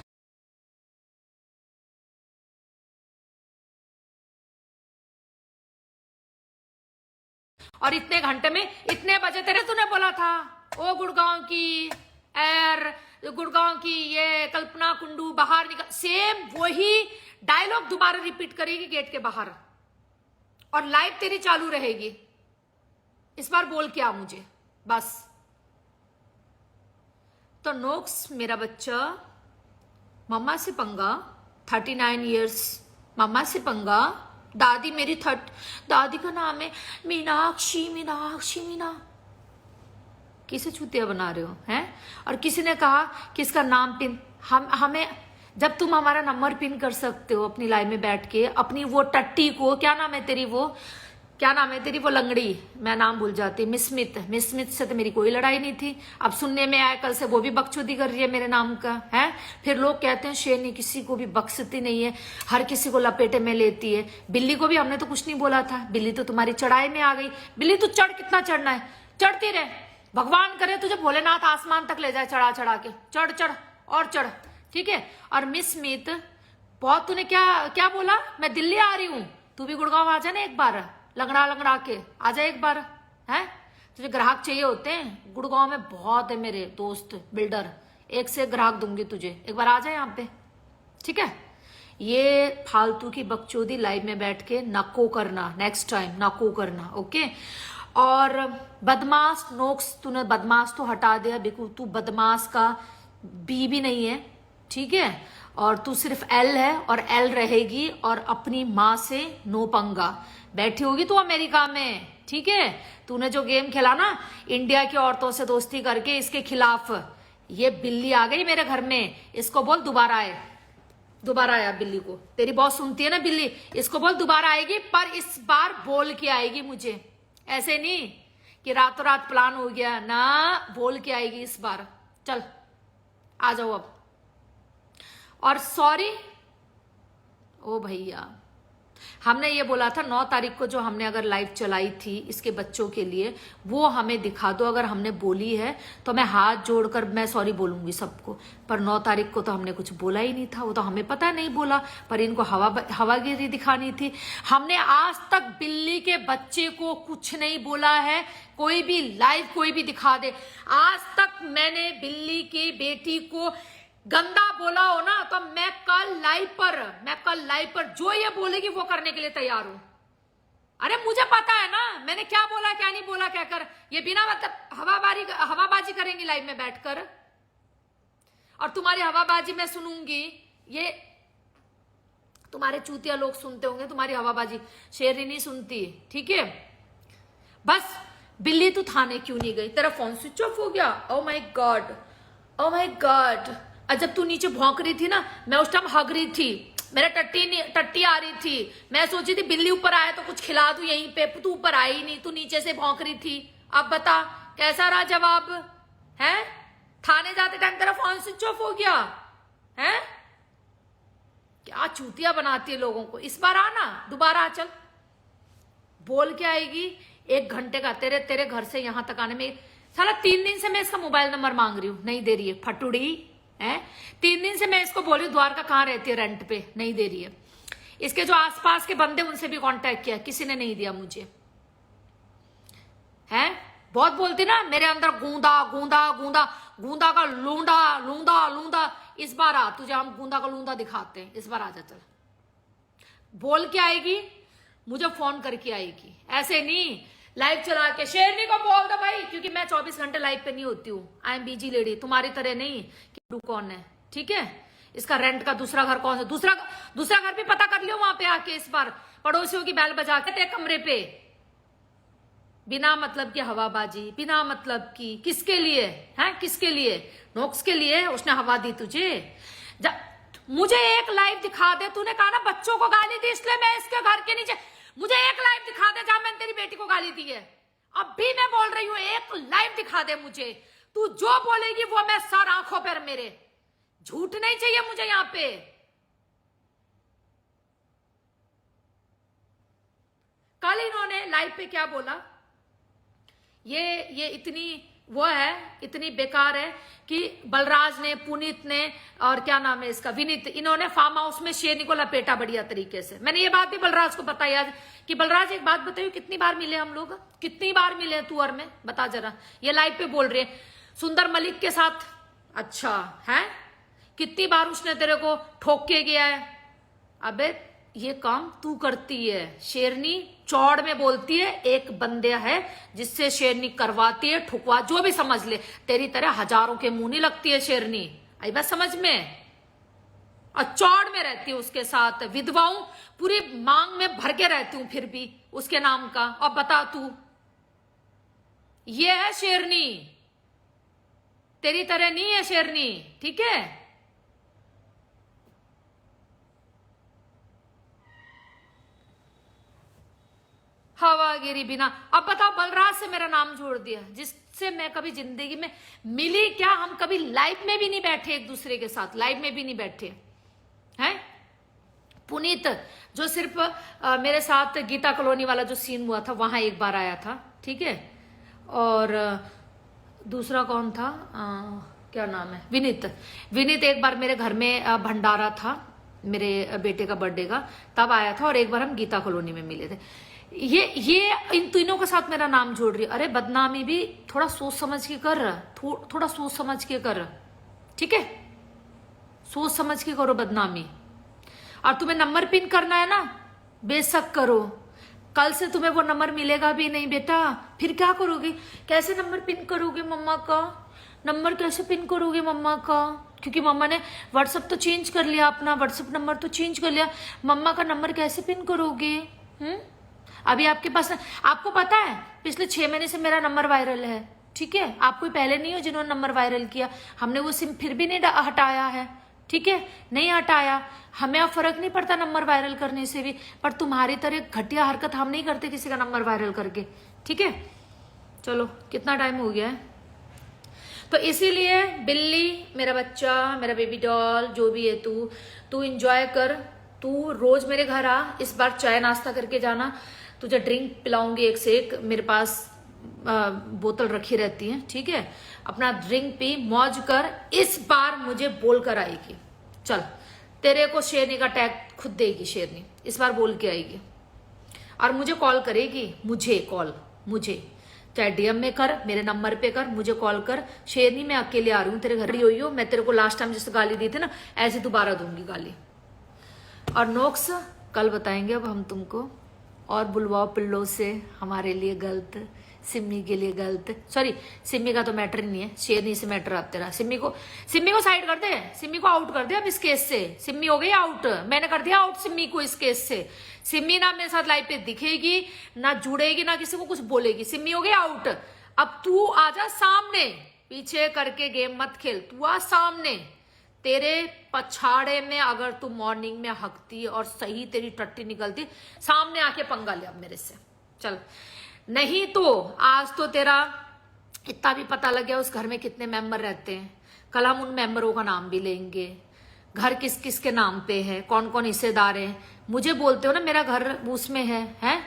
और इतने घंटे में, इतने बजे तेरे तूने बोला था, ओ गुड़गांव की गुड़गांव की ये कल्पना कुंडू बाहर निकल, सेम वही डायलॉग दोबारा रिपीट करेगी गेट के बाहर, और लाइव तेरी चालू रहेगी। इस बार बोल क्या मुझे बस। तो नोक्स मेरा बच्चा, मम्मा से पंगा, 39 years, मम्मा से पंगा, दादी मेरी दादी का नाम है मीनाक्षी। मीनाक्षी किसे चूतिया बना रहे हो हैं? और किसी ने कहा कि इसका नाम पिन हमें, जब तुम हमारा नंबर पिन कर सकते हो अपनी लाइव में बैठ के, अपनी वो टट्टी को, क्या नाम है तेरी वो लंगड़ी, मैं नाम भूल जाती, मिसमित से तो मेरी कोई लड़ाई नहीं थी। अब सुनने में आया कल से वो भी बकचोदी कर रही है मेरे नाम का है। फिर लोग कहते हैं शेरनी किसी को भी बख्शती नहीं है, हर किसी को लपेटे में लेती है। बिल्ली को भी हमने तो कुछ नहीं बोला था, बिल्ली तो तुम्हारी चढ़ाई में आ गई। बिल्ली तू चढ़, कितना चढ़ना है, चढ़ती रहे, भगवान करे तुझे भोलेनाथ आसमान तक ले जाए चढ़ा के, चढ़ और चढ़, ठीक है। और मिसमित बहुत, तूने क्या बोला, मैं दिल्ली आ रही हूँ, तू भी गुड़गांव आ जा ना एक बार, लंगड़ा के आ जा एक बार, है तुझे ग्राहक चाहिए होते हैं, गुड़गांव में बहुत है मेरे दोस्त बिल्डर, एक से ग्राहक दूंगी तुझे, एक बार आ जा यहाँ पे, ठीक है। ये फालतू की बकचोदी लाइव में बैठ के नको करना, नेक्स्ट टाइम नको करना, ओके। और बदमाश नोक्स, तूने बदमाश तो हटा दिया बिल्कुल, तू बदमाश का बी भी नहीं है, ठीक है। और तू सिर्फ एल है और एल रहेगी, और अपनी माँ से नो पंगा। बैठी होगी तू अमेरिका में, ठीक है। तूने जो गेम खेला ना इंडिया की औरतों से दोस्ती करके इसके खिलाफ, ये बिल्ली आ गई मेरे घर में, इसको बोल दोबारा आया बिल्ली को, तेरी बहुत सुनती है ना बिल्ली, इसको बोल दोबारा आएगी, पर इस बार बोल के आएगी मुझे, ऐसे नहीं कि रातों रात प्लान हो गया ना, बोल के आएगी इस बार। चल आ जाओ अब। और सॉरी ओ भैया, हमने ये बोला था 9 तारीख को जो हमने अगर लाइव चलाई थी इसके बच्चों के लिए, वो हमें दिखा दो, अगर हमने बोली है तो मैं हाथ जोड़कर मैं सॉरी बोलूंगी सबको। पर 9 तारीख को तो हमने कुछ बोला ही नहीं था, वो तो हमें पता नहीं बोला, पर इनको हवागिरी दिखानी थी। हमने आज तक बिल्ली के बच्चे को कुछ नहीं बोला है, कोई भी लाइव कोई भी दिखा दे, आज तक मैंने बिल्ली की बेटी को गंदा बोला हो ना तो मैं कल लाइव पर जो ये बोलेगी वो करने के लिए तैयार हूं। अरे मुझे पता है ना मैंने क्या बोला क्या नहीं बोला, क्या कर, ये बिना मतलब हवाबाजी करेंगी लाइव में बैठकर, और तुम्हारी हवाबाजी मैं सुनूंगी, ये तुम्हारे चूतिया लोग सुनते होंगे तुम्हारी हवाबाजी, शेरनी नहीं सुनती, ठीक है। बस बिल्ली तू थाने क्यों नहीं गई, तेरा फोन स्विच ऑफ हो गया, ओ माय गॉड। और जब तू नीचे भौंक रही थी ना, मैं उस टाइम हग रही थी, मेरा टट्टी आ रही थी, मैं सोची थी बिल्ली ऊपर आए तो कुछ खिला दूं यहीं पे, तू ऊपर आई ही नहीं, तू नीचे से भौंक रही थी। अब बता कैसा रहा जवाब, है थाने जाते टाइम तेरा फोन स्विच ऑफ हो गया है, क्या चूतिया बनाती है लोगों को। इस बार आना, दोबारा आ, चल बोल के आएगी। 1 घंटे का तेरे घर से यहां तक आने में, साला 3 दिन से मैं इसका मोबाइल नंबर मांग रही हूँ, नहीं दे रही है, फटुड़ी है। 3 दिन से मैं इसको बोल रही हूँ द्वारका कहाँ रहती है रेंट पे, नहीं दे रही है। इसके जो आसपास के बंदे उनसे भी कांटेक्ट किया, किसी ने नहीं दिया मुझे, है बहुत बोलती ना मेरे अंदर गूंदा का लूंदा। इस बार आ, तुझे हम गूंदा का लूंदा दिखाते हैं, इस बार आ जा, चल बोल के आएगी, मुझे फोन करके आएगी, ऐसे नहीं लाइव चला के। शेरनी को बोल दो भाई, क्योंकि मैं 24 घंटे लाइव पे नहीं होती हूँ, आई एम बिजी लेडी, तुम्हारी तरह नहीं कि तू कौन है, ठीक है। इसका रेंट का दूसरा घर कौन सा, दूसरा घर भी पता कर लियो वहां पे आके, इस बार पड़ोसियों की बैल बजा के तेरे कमरे पे, बिना मतलब की हवाबाजी, बिना मतलब की, किसके लिए है, किसके लिए, नोक्स के लिए उसने हवा दी तुझे। मुझे एक लाइव दिखा दे, तूने कहा ना बच्चों को गाली दी इसलिए मैं इसके घर के नीचे, मुझे एक लाइव दिखा दे जहां मैंने तेरी बेटी को गाली दी है। अब भी मैं बोल रही हूं, एक लाइव दिखा दे मुझे, तू जो बोलेगी वो मैं सर आंखों पर, मेरे झूठ नहीं चाहिए मुझे यहां पे। कल इन्होंने लाइव पे क्या बोला, ये इतनी वो है, इतनी बेकार है कि बलराज ने, पुनीत ने और क्या नाम है इसका, विनीत, इन्होंने फार्म हाउस में शेरनी को लपेटा बढ़िया तरीके से। मैंने ये बात भी बलराज को बताई आज कि बलराज एक बात बताइए, कितनी बार मिले हम लोग, कितनी बार मिले तू और मैं, बता जरा। ये लाइव पे बोल रहे हैं सुंदर मलिक के साथ, अच्छा है, कितनी बार उसने तेरे को ठोक के गया है। अबे ये काम तू करती है, शेरनी चौड़ में बोलती है, एक बंदे है जिससे शेरनी करवाती है, ठुकवा, जो भी समझ ले, तेरी तरह हजारों के मुंह नहीं लगती है शेरनी, आई बात समझ में। और चौड़ में रहती हूँ उसके साथ, विधवाऊं पूरी मांग में भर के रहती हूँ फिर भी उसके नाम का। अब बता तू, ये है शेरनी, तेरी तरह नहीं है शेरनी, ठीक है। हवागिरी बिना। अब बताओ, बलराज से मेरा नाम जोड़ दिया, जिससे मैं कभी जिंदगी में मिली क्या, हम कभी लाइफ में भी नहीं बैठे एक दूसरे के साथ, लाइफ में भी नहीं बैठे हैं। पुनीत जो सिर्फ मेरे साथ गीता कॉलोनी वाला जो सीन हुआ था वहां एक बार आया था, ठीक है। और दूसरा कौन था, क्या नाम है, विनीत। विनीत एक बार मेरे घर में भंडारा था मेरे बेटे का बर्थडे का, तब आया था। और एक बार हम गीता कॉलोनी में मिले थे। ये इन तीनों के साथ मेरा नाम जोड़ रही है। अरे बदनामी भी थोड़ा सोच समझ के कर, थोड़ा सोच समझ के कर, ठीक है। सोच समझ के करो बदनामी। और तुम्हें नंबर पिन करना है ना, बेशक करो। कल से तुम्हें वो नंबर मिलेगा भी नहीं बेटा, फिर क्या करोगे, कैसे नंबर पिन करोगे मम्मा का, नंबर कैसे पिन करोगे मम्मा का, क्योंकि मम्मा ने व्हाट्सएप तो चेंज कर लिया, अपना व्हाट्सएप नंबर तो चेंज कर लिया, मम्मा का नंबर कैसे पिन करोगे। अभी आपके पास, आपको पता है पिछले 6 महीने से मेरा नंबर वायरल है, ठीक है। आप कोई पहले नहीं हो जिन्होंने नंबर वायरल किया, हमने वो सिम फिर भी नहीं हटाया है, ठीक है, नहीं हटाया। हमें अब फर्क नहीं पड़ता नंबर वायरल करने से भी, पर तुम्हारी तरह घटिया हरकत हम नहीं करते किसी का नंबर वायरल करके, ठीक है। चलो कितना टाइम हो गया है, तो इसीलिए बिल्ली, मेरा बच्चा, मेरा बेबी डॉल, जो भी है तू एंजॉय कर। तू रोज मेरे घर आ, इस बार चाय नाश्ता करके जाना, तुझे ड्रिंक पिलाऊंगी एक से एक, मेरे पास बोतल रखी रहती है, ठीक है। अपना ड्रिंक पी, मौज कर। इस बार मुझे बोल कर आएगी, चल तेरे को शेरनी का टैग खुद देगी शेरनी, इस बार बोल के आएगी। और मुझे कॉल करेगी, मुझे चाहे डीएम में कर, मेरे नंबर पे कर, मुझे कॉल कर, शेरनी मैं अकेले आ रही हूँ तेरे घर ही हुई हो, मैं तेरे को लास्ट टाइम जैसे गाली दी थी ना, ऐसे दोबारा दूंगी गाली। और नोक्स कल बताएंगे अब हम तुमको। और बुलवाओ पिल्लो से, हमारे लिए गलत, सिम्मी के लिए गलत, सॉरी सिम्मी का तो मैटर नहीं है, शेरनी से मैटर आते रहा। सिम्मी को साइड कर दे, सिम्मी को आउट कर दे अब इस केस से। सिम्मी हो गई आउट, मैंने कर दिया आउट सिम्मी को इस केस से। सिम्मी ना मेरे साथ लाइव पे दिखेगी, ना जुड़ेगी, ना किसी को कुछ बोलेगी। सिम्मी हो गई आउट। अब तू आजा सामने, पीछे करके गेम मत खेल, तू आ सामने। तेरे पछाड़े में अगर तू मॉर्निंग में हकती और सही तेरी टट्टी निकलती, सामने आके पंगा ले अब मेरे से, चल। नहीं तो आज तो तेरा इतना भी पता लग गया उस घर में कितने मेंबर रहते हैं। कल हम उन मेंबरों का नाम भी लेंगे, घर किस किस के नाम पे है, कौन कौन हिस्सेदार है। मुझे बोलते हो ना मेरा घर उसमें है?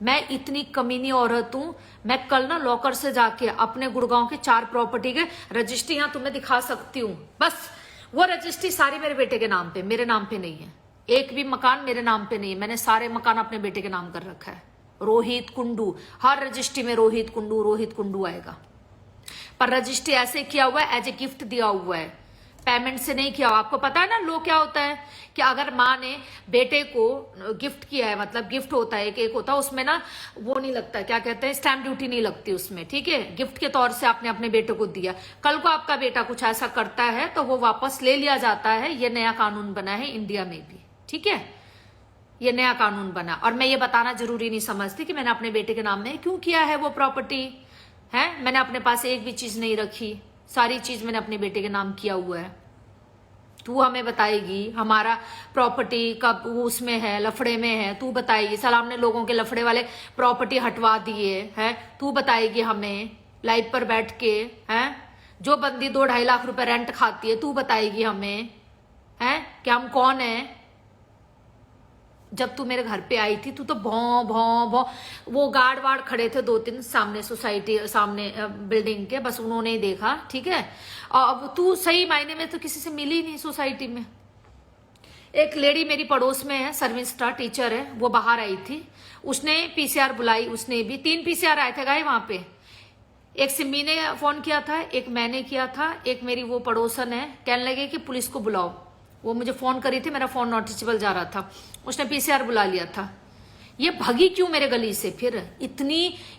मैं इतनी कमीनी औरत हूं, मैं कल ना लॉकर से जाके अपने गुड़गांव के 4 प्रॉपर्टी के रजिस्ट्री यहां तुम्हें दिखा सकती हूँ। बस वो रजिस्ट्री सारी मेरे बेटे के नाम पे, मेरे नाम पे नहीं है। एक भी मकान मेरे नाम पे नहीं है, मैंने सारे मकान अपने बेटे के नाम कर रखा है। रोहित कुंडू, हर रजिस्ट्री में रोहित कुंडू आएगा। पर रजिस्ट्री ऐसे किया हुआ है, एज ए गिफ्ट दिया हुआ है, पेमेंट से नहीं किया हुआ। आपको पता है ना लो क्या होता है कि अगर माँ ने बेटे को गिफ्ट किया है, मतलब गिफ्ट होता है, एक होता है उसमें ना वो नहीं लगता, क्या कहते हैं, स्टैम्प ड्यूटी नहीं लगती उसमें, ठीक है। गिफ्ट के तौर से आपने अपने बेटे को दिया, कल को आपका बेटा कुछ ऐसा करता है तो वो वापस ले लिया जाता है। ये नया कानून बना है इंडिया में भी, ठीक है, ये नया कानून बना। और मैं ये बताना जरूरी नहीं समझती कि मैंने अपने बेटे के नाम में क्यों किया है वो प्रॉपर्टी है। मैंने अपने पास एक भी चीज नहीं रखी, सारी चीज मैंने अपने बेटे के नाम किया हुआ है। तू हमें बताएगी हमारा प्रॉपर्टी कब उसमें है, लफड़े में है, तू बताएगी। सलाम ने लोगों के लफड़े वाले प्रॉपर्टी हटवा दिए है, तू बताएगी हमें लाइव पर बैठ के, है जो बंदी 2-2.5 लाख रुपए रेंट खाती है, तू बताएगी हमें है कि हम कौन है। जब तू मेरे घर पे आई थी तू तो भौं भौं भौं, वो गार्ड वार्ड खड़े थे 2-3 सामने सोसाइटी सामने बिल्डिंग के, बस उन्होंने ही देखा, ठीक है। और अब तू सही मायने में तो किसी से मिली नहीं सोसाइटी में। एक लेडी मेरी पड़ोस में है, सर्विस स्टार टीचर है, वो बाहर आई थी, उसने पीसीआर बुलाई, उसने भी 3 पीसीआर आए थे गाय वहां पे। एक सिम्मी ने फोन किया था, एक मैंने किया था, एक मेरी वो पड़ोसन है, कहने लगे कि पुलिस को बुलाओ। वो मुझे फोन करी थी, मेरा फोन नोटिसेबल जा रहा था, उसने पीसीआर बुला लिया था। ये भगी क्यों मेरे गली से फिर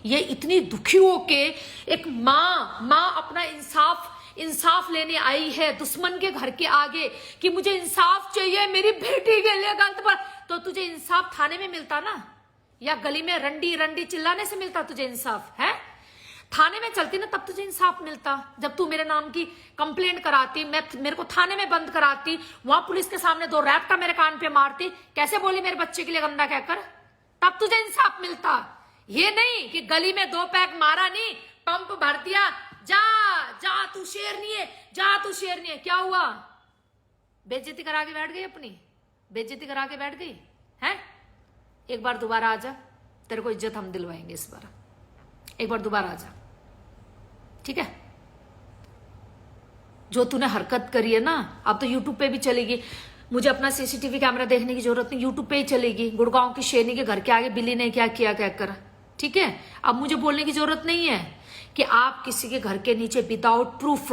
ये इतनी दुखी हो के। एक माँ अपना इंसाफ इंसाफ लेने आई है दुश्मन के घर के आगे कि मुझे इंसाफ चाहिए मेरी बेटी के लिए गलत पर, तो तुझे इंसाफ थाने में मिलता ना, या गली में रंडी रंडी चिल्लाने से मिलता तुझे इंसाफ? है थाने में चलती ना तब तुझे इंसाफ मिलता। जब तू मेरे नाम की कंप्लेंट कराती, मेरे को थाने में बंद कराती, वहां पुलिस के सामने 2 रैपटा मेरे कान पे मारती, कैसे बोली मेरे बच्चे के लिए गंदा कहकर, तब तुझे इंसाफ मिलता। ये नहीं कि गली में 2 पैक मारा नहीं, पंप भर दिया, जा जा तू शेरनी है, जा तू शेरनी है, क्या हुआ? बेइज्जती करा के बैठ गई, अपनी बेइज्जती करा के बैठ गई है। एक बार दोबारा आजा, तेरे को इज्जत हम दिलवाएंगे इस बार, एक बार दोबारा आजा, ठीक है? जो तूने हरकत करी है ना, अब तो यूट्यूब पे भी चलेगी, मुझे अपना सीसीटीवी कैमरा देखने की जरूरत नहीं, यूट्यूब पे ही चलेगी। गुड़गांव की शेरनी के घर के आगे बिल्ली ने क्या किया कहकर, ठीक है? अब मुझे बोलने की जरूरत नहीं है कि आप किसी के घर के नीचे विदाउट प्रूफ,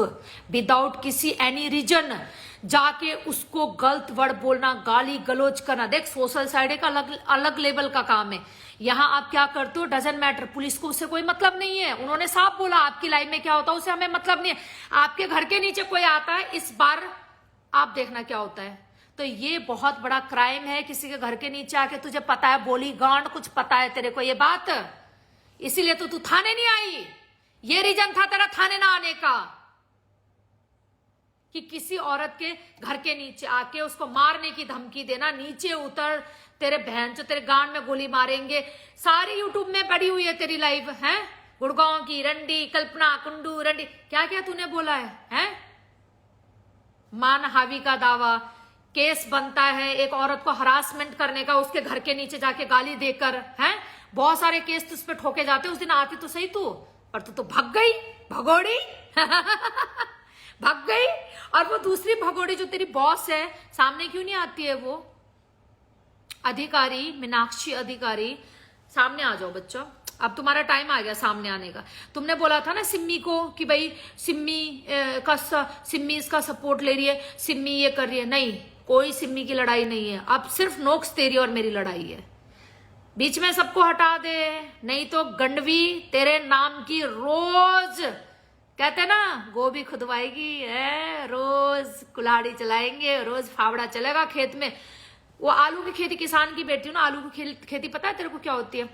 विदाउट किसी एनी रीजन जाके उसको गलत वर्ड बोलना, गाली गलौज करना। देख सोशल साइड का अलग अलग लेवल का काम है। यहाँ आप क्या करते हो डजंट मैटर, पुलिस को उससे कोई मतलब नहीं है। उन्होंने साफ बोला आपकी लाइफ में क्या होता है उससे हमें मतलब नहीं है। आपके घर के नीचे कोई आता है, इस बार आप देखना क्या होता है। तो ये बहुत बड़ा क्राइम है, किसी के घर के नीचे आके तुझे पता है बोली गांड, कुछ पता है तेरे को ये बात, इसीलिए तो तू थाने नहीं आई। ये रीजन था तेरा थाने ना आने का कि किसी औरत के घर के नीचे आके उसको मारने की धमकी देना, नीचे उतर तेरे बहन जो तेरे गांड में गोली मारेंगे। सारी यूट्यूब में पड़ी हुई है तेरी लाइव, है गुड़गांव की रंडी, कल्पना कुंडू रंडी, क्या क्या तूने बोला है? मानहावी का दावा, केस बनता है एक औरत को हरासमेंट करने का, उसके घर के नीचे जाके गाली देकर, हैं बहुत सारे केस तुझ पे ठोके जाते। उस दिन आती तो सही तू, पर तू तो भाग गई, भगोड़ी भाग गई। और वो दूसरी भगोड़ी जो तेरी बॉस है सामने क्यों नहीं आती है? वो अधिकारी मीनाक्षी अधिकारी, सामने आ जाओ बच्चों, अब तुम्हारा टाइम आ गया सामने आने का। तुमने बोला था ना सिम्मी को कि भाई सिम्मी इसका सपोर्ट ले रही है, सिम्मी ये कर रही है। नहीं, कोई सिम्मी की लड़ाई नहीं है, अब सिर्फ नोक्स तेरी और मेरी लड़ाई है। बीच में सबको हटा दे, नहीं तो गंडवी तेरे नाम की रोज कहते ना गोभी खुदवाएगी है, रोज कुल्हाड़ी चलाएंगे, रोज फावड़ा चलेगा खेत में। वो आलू की खेती, किसान की बेटी हूं ना, आलू की खेती पता है तेरे को क्या होती है?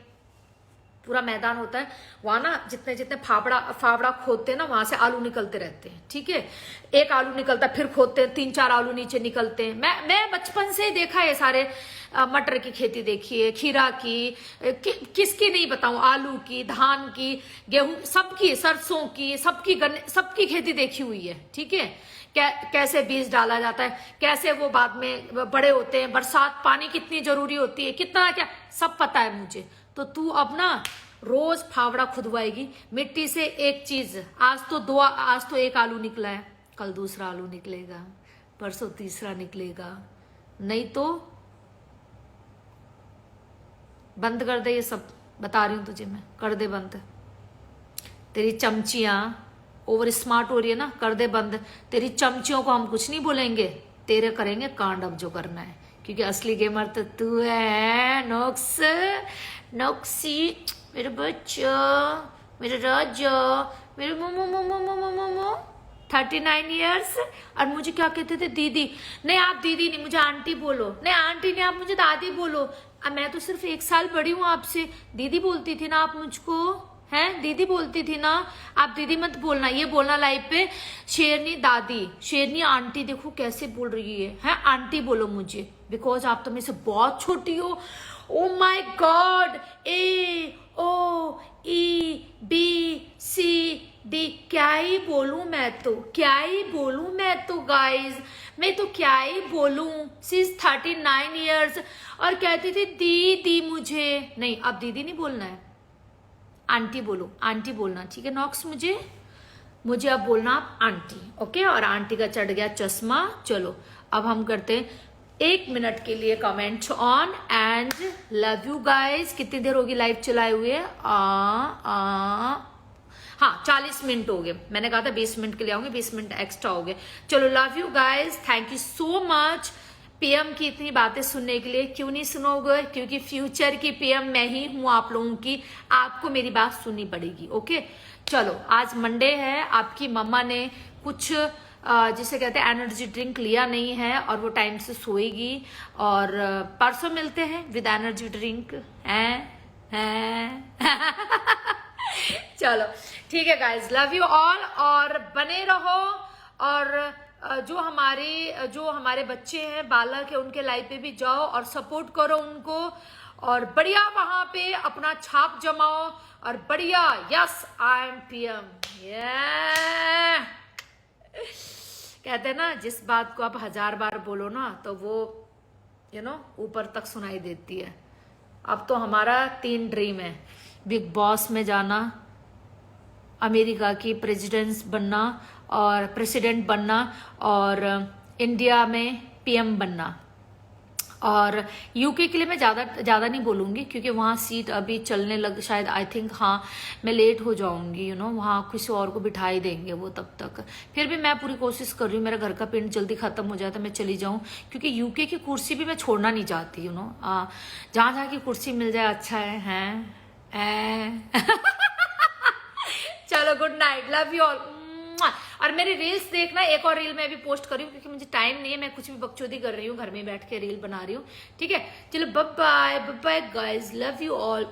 पूरा मैदान होता है वहां ना, जितने जितने फावड़ा खोदते हैं ना, वहां से आलू निकलते रहते हैं, ठीक है? एक आलू निकलता फिर खोदते हैं, 3-4 आलू नीचे निकलते हैं। मैं बचपन से ही देखा है सारे, मटर की खेती देखी है, खीरा की, किसकी नहीं बताऊं, आलू की, धान की, गेहूं, सबकी, सरसों की, सबकी, गन्ने, सबकी खेती देखी हुई है, ठीक है? कैसे बीज डाला जाता है, कैसे वो बाद में बड़े होते हैं, बरसात पानी कितनी जरूरी होती है, कितना क्या, सब पता है मुझे। तो तू अब ना रोज फावड़ा खुदवाएगी मिट्टी से। एक चीज, आज तो 1 आलू निकला है, कल दूसरा आलू निकलेगा, परसों तीसरा निकलेगा, नहीं तो बंद कर दे ये सब, बता रही हूं तुझे मैं, कर दे बंद। तेरी चमचियां ओवर स्मार्ट हो रही है ना, कर दे बंद। तेरी चमचियों को हम कुछ नहीं बोलेंगे, तेरे करेंगे कांड अब जो करना है, क्योंकि असली गेमर तो तू है। नोक्सी मेरे बच्चा, मेरे राजा, मेरे मोमो 39 इयर्स। और मुझे क्या कहते थे? दीदी। नहीं आप दीदी नहीं, मुझे आंटी बोलो। नहीं आंटी नहीं, आप मुझे दादी बोलो। मैं तो सिर्फ 1 साल बड़ी हूँ आपसे। दीदी बोलती थी ना आप मुझको, हैं? दीदी बोलती थी ना, आप दीदी मत बोलना, ये बोलना लाइव पे। शेरनी दादी, शेरनी आंटी, देखो कैसे बोल रही है? आंटी बोलो मुझे, बिकॉज आप तो मेरे से बहुत छोटी हो। ओ माई God, A O E B C D, क्या ही बोलूं मैं तो, क्या ही बोलूं मैं तो गाइज, मैं तो क्या ही बोलूं। सी इज 39 इयर्स और कहती थी दीदी मुझे। नहीं, अब दीदी नहीं बोलना है, आंटी बोलो, आंटी बोलना, ठीक है? नॉक्स मुझे अब बोलना आप आंटी, ओके? और आंटी का चढ़ गया चश्मा। चलो अब हम करते हैं 1 मिनट के लिए comment on and love you guys. कितनी देर होगी लाइव चलाए हुए? हाँ 40 मिनट हो गए, मैंने कहा था 20 मिनट के लिए आऊंगे, 20 मिनट एक्स्ट्रा हो गए। चलो love you guys, thank you so much PM की इतनी बातें सुनने के लिए। क्यों नहीं सुनोगे? क्योंकि फ्यूचर की पीएम मैं ही हूं आप लोगों की, आपको मेरी बात सुननी पड़ेगी, ओके? चलो आज मंडे है, आपकी मम्मा ने कुछ जिसे कहते हैं एनर्जी ड्रिंक लिया नहीं है और वो टाइम से सोएगी। और परसों मिलते हैं विद एनर्जी ड्रिंक हैं। चलो ठीक है गाइज, लव यू ऑल और बने रहो। और जो हमारे बच्चे हैं, बालक है, उनके लाइफ पे भी जाओ और सपोर्ट करो उनको और बढ़िया वहां पे अपना छाप जमाओ और बढ़िया यस आई एम पीएम। कहते हैं ना, जिस बात को आप 1000 बार बोलो ना तो वो ऊपर तक सुनाई देती है। अब तो हमारा 3 ड्रीम है, बिग बॉस में जाना, अमेरिका की प्रेसिडेंट बनना और इंडिया में पीएम बनना। और यूके के लिए मैं ज़्यादा नहीं बोलूँगी क्योंकि वहाँ सीट अभी चलने लग, शायद आई थिंक हाँ मैं लेट हो जाऊँगी वहाँ किसी और को बिठा ही देंगे वो तब तक। फिर भी मैं पूरी कोशिश कर रही हूँ मेरा घर का पेंट जल्दी ख़त्म हो जाए तो मैं चली जाऊँ, क्योंकि यूके की कुर्सी भी मैं छोड़ना नहीं चाहती जहाँ की कुर्सी मिल जाए अच्छा है। चलो good night, love you all. और मेरी रील्स देखना, एक और रील मैं भी पोस्ट कर रही हूँ क्योंकि मुझे टाइम नहीं है, मैं कुछ भी बकचोदी कर रही हूँ, घर में बैठ के रील बना रही हूँ। ठीक है, चलो bye bye guys, love you all.